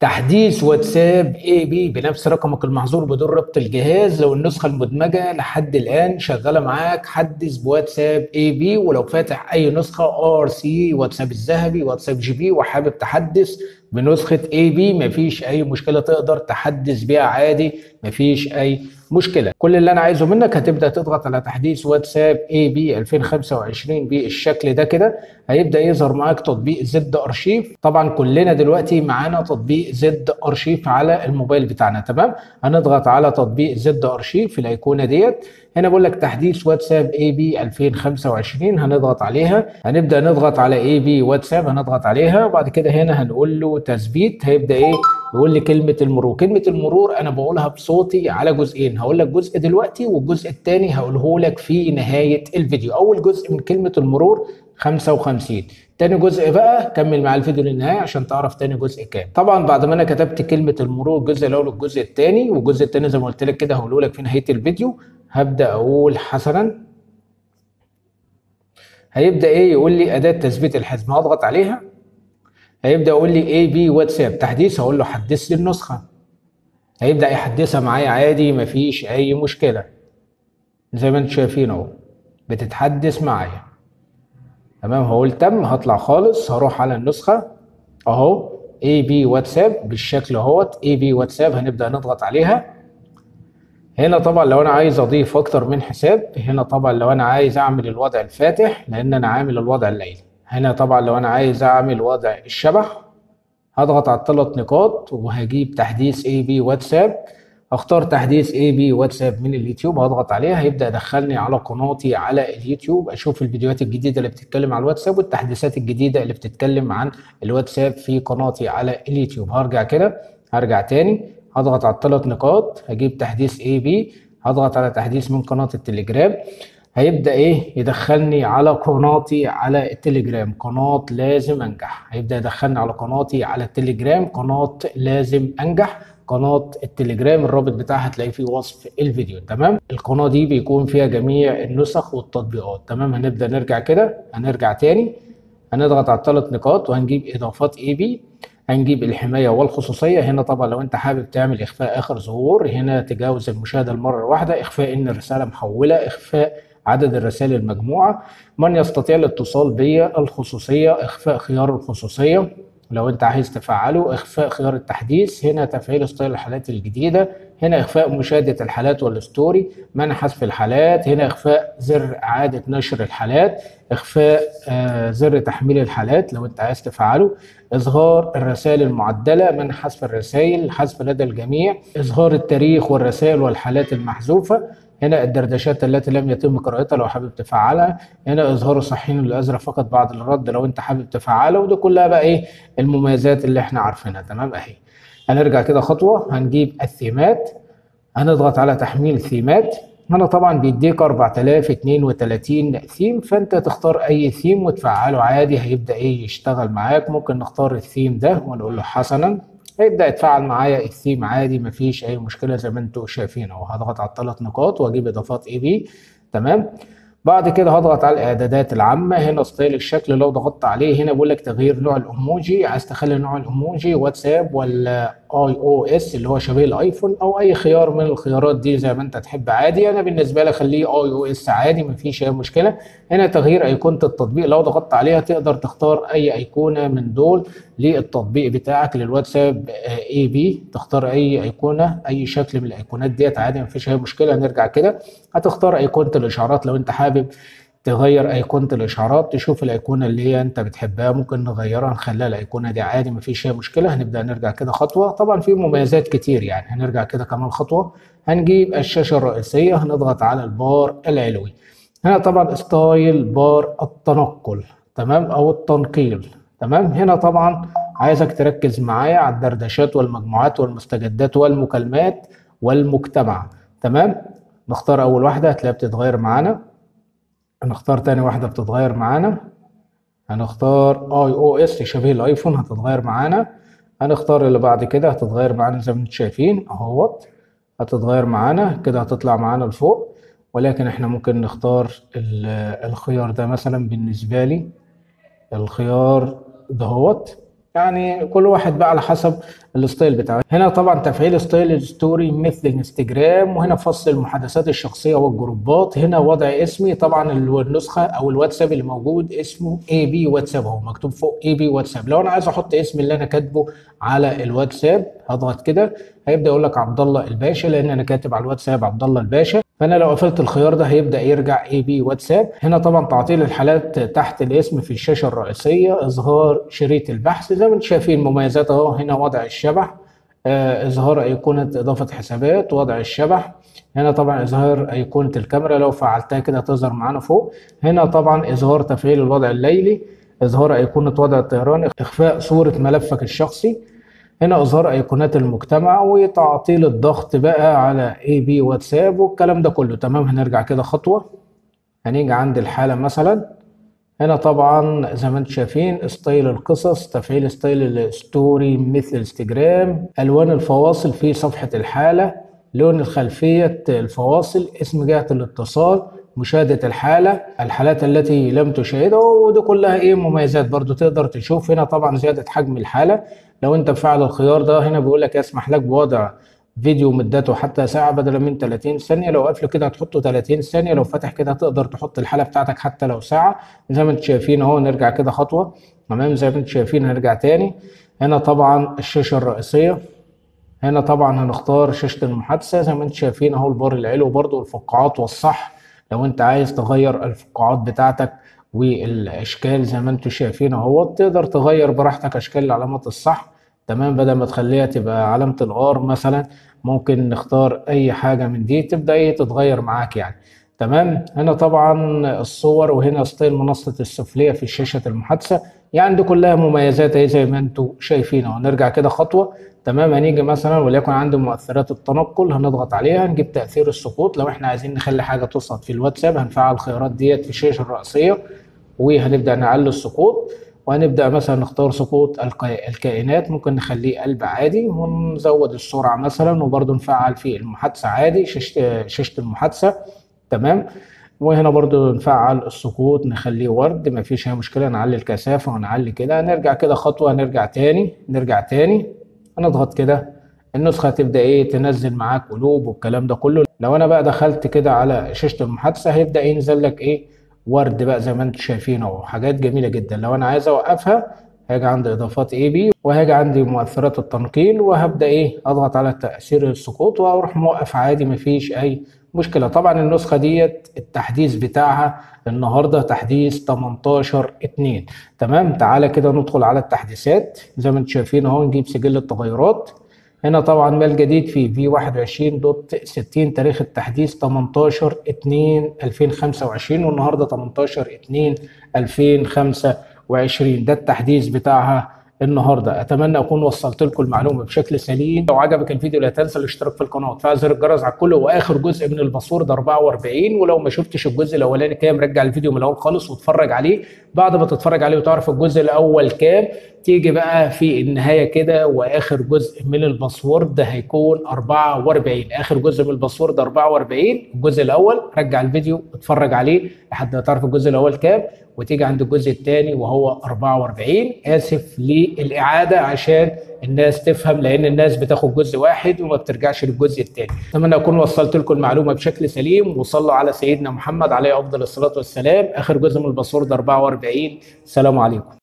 تحديث واتساب اي بي بنفس رقمك المحظور بدون ربط الجهاز. لو النسخة المدمجة لحد الآن شغالة معاك حدث بواتساب اي بي. ولو فاتح أي نسخة ار سي واتساب الذهبي واتساب جي بي وحابب تحدث بنسخة اي بي مفيش أي مشكلة، تقدر تحدث بيها عادي، مفيش أي مشكلة. كل اللي أنا عايزه منك هتبدأ تضغط على تحديث واتساب اي بي 2025 بالشكل ده كده. هيبدأ يظهر معاك تطبيق زد ارشيف. طبعا كلنا دلوقتي معانا تطبيق زد ارشيف على الموبايل بتاعنا، تمام. هنضغط على تطبيق زد ارشيف في الايقونه ديت. هنا بقول لك تحديث واتساب اي بي 2025، هنضغط عليها. هنبدا نضغط على اي بي واتساب، هنضغط عليها وبعد كده هنا هنقول له تثبيت. هيبدا ايه؟ يقول لي كلمه المرور. كلمه المرور انا بقولها بصوتي على جزئين، هقول لك جزء دلوقتي والجزء الثاني هقوله لك في نهايه الفيديو. اول جزء من كلمه المرور 55، تاني جزء بقى كمل مع الفيديو للنهايه عشان تعرف تاني جزء كام. طبعا بعد ما انا كتبت كلمه المرور الجزء الاول والجزء الثاني، والجزء الثاني زي ما قلت لك كده هقوله لك في نهايه الفيديو، هبدا اقول حسنا. هيبدا ايه؟ يقول لي اداه تثبيت الحزم، هضغط عليها. هيبدا يقول لي اي بي واتساب تحديث، هقول له حدث لي النسخه. هيبدا يحدثها معايا عادي، مفيش اي مشكله. زي ما انتم شايفين اهو بتتحدث معايا، تمام. هقول تم، هطلع خالص، هروح على النسخه اهو اي بي واتساب بالشكل اهوت. اي بي واتساب هنبدا نضغط عليها. هنا طبعا لو انا عايز اضيف اكتر من حساب، هنا طبعا لو انا عايز اعمل الوضع الفاتح لان انا عامل الوضع الليلي. هنا طبعا لو انا عايز اعمل وضع الشبح هضغط على الثلاث نقاط وهجيب تحديث اي بي واتساب. اختار تحديث اي بي واتساب من اليوتيوب، هضغط عليها هيبدا يدخلني على قناتي على اليوتيوب، اشوف الفيديوهات الجديده اللي بتتكلم عن الواتساب والتحديثات الجديده اللي بتتكلم عن الواتساب في قناتي على اليوتيوب. هرجع كده، هرجع تاني، هضغط على الثلاث نقاط، هجيب تحديث اي بي، هضغط على تحديث من قناه التليجرام. هيبدأ ايه؟ يدخلني على قناتي على التليجرام، قناة لازم انجح. هيبدأ يدخلني على قناتي على التليجرام، قناة لازم انجح. قناة التليجرام الرابط بتاعها هتلاقيه في وصف الفيديو، تمام. القناة دي بيكون فيها جميع النسخ والتطبيقات، تمام. هنبدأ نرجع كده، هنرجع تاني، هنضغط على الثلاث نقاط وهنجيب اضافات اي بي. هنجيب الحمايه والخصوصيه. هنا طبعا لو انت حابب تعمل اخفاء اخر ظهور، هنا تجاوز المشاهده المره الواحده، اخفاء ان الرساله محوله، اخفاء عدد الرسائل المجموعه، من يستطيع الاتصال بيا، الخصوصيه، اخفاء خيار الخصوصيه لو انت عايز تفعله، اخفاء خيار التحديث، هنا تفعيل ستايل الحالات الجديده، هنا اخفاء مشاهده الحالات والستوري، منع حذف الحالات، هنا اخفاء زر اعاده نشر الحالات، اخفاء زر تحميل الحالات لو انت عايز تفعله، اظهار الرسائل المعدله، منع حذف الرسائل، حذف لدى الجميع، اظهار التاريخ والرسائل والحالات المحذوفه، هنا الدردشات التي لم يتم قراءتها لو حابب تفعلها، هنا اظهار الصحيح الازرق فقط بعد الرد لو انت حابب تفعله. ودي كلها بقى ايه؟ المميزات اللي احنا عارفينها، تمام. اهي هنرجع كده خطوه، هنجيب الثيمات، هنضغط على تحميل ثيمات. هنا طبعا بيديك 4032 ثيم، فانت تختار اي ثيم وتفعله عادي، هيبدا ايه؟ يشتغل معاك. ممكن نختار الثيم ده ونقول له حسنا، هيبدا يتفعل معايا الثيم عادي، مفيش اي مشكله زي ما انتم شايفين اهو. هضغط على الثلاث نقاط واجيب اضافات اي بي، تمام. بعد كده هضغط على الاعدادات العامه، هنا ستايل الشكل لو ضغطت عليه هنا بيقول لك تغيير نوع الايموجي، عايز تخلي نوع الايموجي واتساب ولا اي او اس اللي هو شبيه الايفون، او اي خيار من الخيارات دي زي ما انت تحب عادي. انا بالنسبه لي اخليه اي او اس عادي، مفيش اي مشكله. هنا تغيير ايقونه التطبيق، لو ضغطت عليها تقدر تختار اي ايقونه من دول للتطبيق بتاعك للواتساب اي بي، تختار اي ايقونه، اي شكل من الايقونات ديت عادي، مفيش اي مشكله. نرجع كده، هتختار ايقونه الاشعارات لو انت حابب تغير ايقونه الاشعارات، تشوف الايقونه اللي هي انت بتحبها ممكن نغيرها نخليها الايقونه دي عادي، مفيش اي مشكله. هنبدا نرجع كده خطوه، طبعا في مميزات كتير يعني. هنرجع كده كمان خطوه، هنجيب الشاشه الرئيسيه، هنضغط على البار العلوي. هنا طبعا ستايل بار التنقل، تمام، او التنقيل، تمام. هنا طبعا عايزك تركز معايا على الدردشات والمجموعات والمستجدات والمكالمات والمجتمع، تمام. نختار اول واحده هتلاقيها بتتغير معانا، هنختار تاني واحدة بتتغير معانا، هنختار اي او اس شبيه الايفون هتتغير معانا، هنختار اللي بعد كده هتتغير معانا زي ما انتم شايفين اهوت، هتتغير معانا كده، هتطلع معانا لفوق. ولكن احنا ممكن نختار الخيار ده مثلا، بالنسبة لي الخيار دهوت. يعني كل واحد بقى على حسب الستايل بتاعه. هنا طبعا تفعيل ستايل الستوري مثل الانستجرام، وهنا فصل المحادثات الشخصيه والجروبات. هنا وضع اسمي، طبعا النسخه او الواتساب اللي موجود اسمه اي بي واتساب، اهو مكتوب فوق اي بي واتساب. لو انا عايز احط اسمي اللي انا كاتبه على الواتساب هضغط كده، هيبدا يقول لك عبد الله الباشا، لان انا كاتب على الواتساب عبد الله الباشا. فانا لو قفلت الخيار ده هيبدا يرجع اي بي واتساب. هنا طبعا تعطيل الحالات تحت الاسم في الشاشه الرئيسيه، اظهار شريط البحث زي ما انتم شايفين مميزات اهو. هنا وضع الشبح، اظهار ايقونه اضافه حسابات، وضع الشبح. هنا طبعا اظهار ايقونه الكاميرا، لو فعلتها كده تظهر معانا فوق. هنا طبعا اظهار تفعيل الوضع الليلي، اظهار ايقونه وضع الطيران، اخفاء صوره ملفك الشخصي. هنا اظهار ايقونات المجتمع، وتعطيل الضغط بقى على اي بي واتساب والكلام ده كله. تمام، هنرجع كده خطوه، هنيجي عند الحاله مثلا. هنا طبعا زي ما انتم شايفين ستايل القصص، تفعيل ستايل الستوري مثل انستجرام، الوان الفواصل في صفحه الحاله، لون الخلفيه الفواصل، اسم جهه الاتصال، مشاهده الحاله، الحالات التي لم تشاهدها. ودي كلها ايه مميزات برضو تقدر تشوف. هنا طبعا زياده حجم الحاله، لو انت مفعل الخيار ده هنا بيقول لك يسمح لك بوضع فيديو مدته حتى ساعة بدلا من 30 ثانية. لو قافله كده هتحطه 30 ثانية، لو فاتح كده هتقدر تحط الحالة بتاعتك حتى لو ساعة. زي ما انتم شايفين اهو، نرجع كده خطوة. تمام، زي ما انتم شايفين هنرجع تاني. هنا طبعا الشاشة الرئيسية، هنا طبعا هنختار شاشة المحادثة زي ما انتم شايفين اهو، البار العلوي برضو الفقاعات والصح. لو انت عايز تغير الفقاعات بتاعتك والاشكال زي ما انتم شايفين اهو، تقدر تغير براحتك اشكال العلامات الصح. تمام، بدل ما تخليها تبقى علامة الار مثلا، ممكن نختار اي حاجة من دي تبدأ ايه تتغير معاك يعني. تمام، هنا طبعا الصور، وهنا ستايل منصة السفلية في شاشة المحادثة. يعني دي كلها مميزات اهي زي ما انتم شايفين اهو. نرجع كده خطوة. تمام، هنيجي مثلا وليكن عندي مؤثرات التنقل، هنضغط عليها نجيب تأثير السقوط. لو احنا عايزين نخلي حاجة تسقط في الواتساب هنفعل الخيارات ديت في الشاشة الرئيسية، وهنبدأ نعلي السقوط. وهنبدأ مثلا نختار سقوط الكائنات، ممكن نخليه قلب عادي، ونزود السرعة مثلا، وبرضه نفعل في المحادثة عادي شاشة المحادثة. تمام، وهنا برضو نفعل السقوط نخليه ورد، مفيش اي مشكلة. نعلي الكثافة ونعلي كده. نرجع كده خطوة، نرجع تاني هنضغط كده، النسخة تبدأ ايه تنزل معاك قلوب والكلام ده كله. لو انا بقى دخلت كده على شاشة المحادثة هيبدأ ينزل لك ايه ورد بقى زي ما انتم شايفين اهو، حاجات جميلة جدا. لو انا عايز اوقفها هاجي عند اضافات اي بي، وهاجي عندي مؤثرات التنقيل، وهبدأ ايه اضغط على تأثير السقوط واروح موقف عادي، مفيش اي مشكلة. طبعا النسخة ديت التحديث بتاعها النهاردة تحديث 18.2. تمام، تعالى كده ندخل على التحديثات زي ما انتم شايفين اهو، نجيب سجل التغيرات. هنا طبعا ما الجديد في في 21.60، تاريخ التحديث 18/2/2025، والنهارده 18/2/2025. ده التحديث بتاعها النهارده. اتمنى اكون وصلت لكم المعلومه بشكل سليم. لو عجبك الفيديو لا تنسى الاشتراك في القناه وتفعل زر الجرس على الكل. واخر جزء من الباسورد 44، ولو ما شفتش الجزء الاولاني كام رجع الفيديو من الاول خالص واتفرج عليه. بعد ما تتفرج عليه وتعرف الجزء الاول كام، تيجي بقى في النهايه كده، واخر جزء من الباسورد هيكون 44. اخر جزء من الباسورد 44 الجزء الاول، رجع الفيديو اتفرج عليه لحد ما تعرف الجزء الاول كام، وتيجي عند الجزء الثاني وهو 44. اسف للاعاده عشان الناس تفهم، لان الناس بتاخد جزء واحد وما بترجعش للجزء الثاني. اتمنى اكون وصلت لكم المعلومه بشكل سليم، وصلوا على سيدنا محمد عليه افضل الصلاه والسلام. اخر جزء من الباسورد 44. السلام عليكم.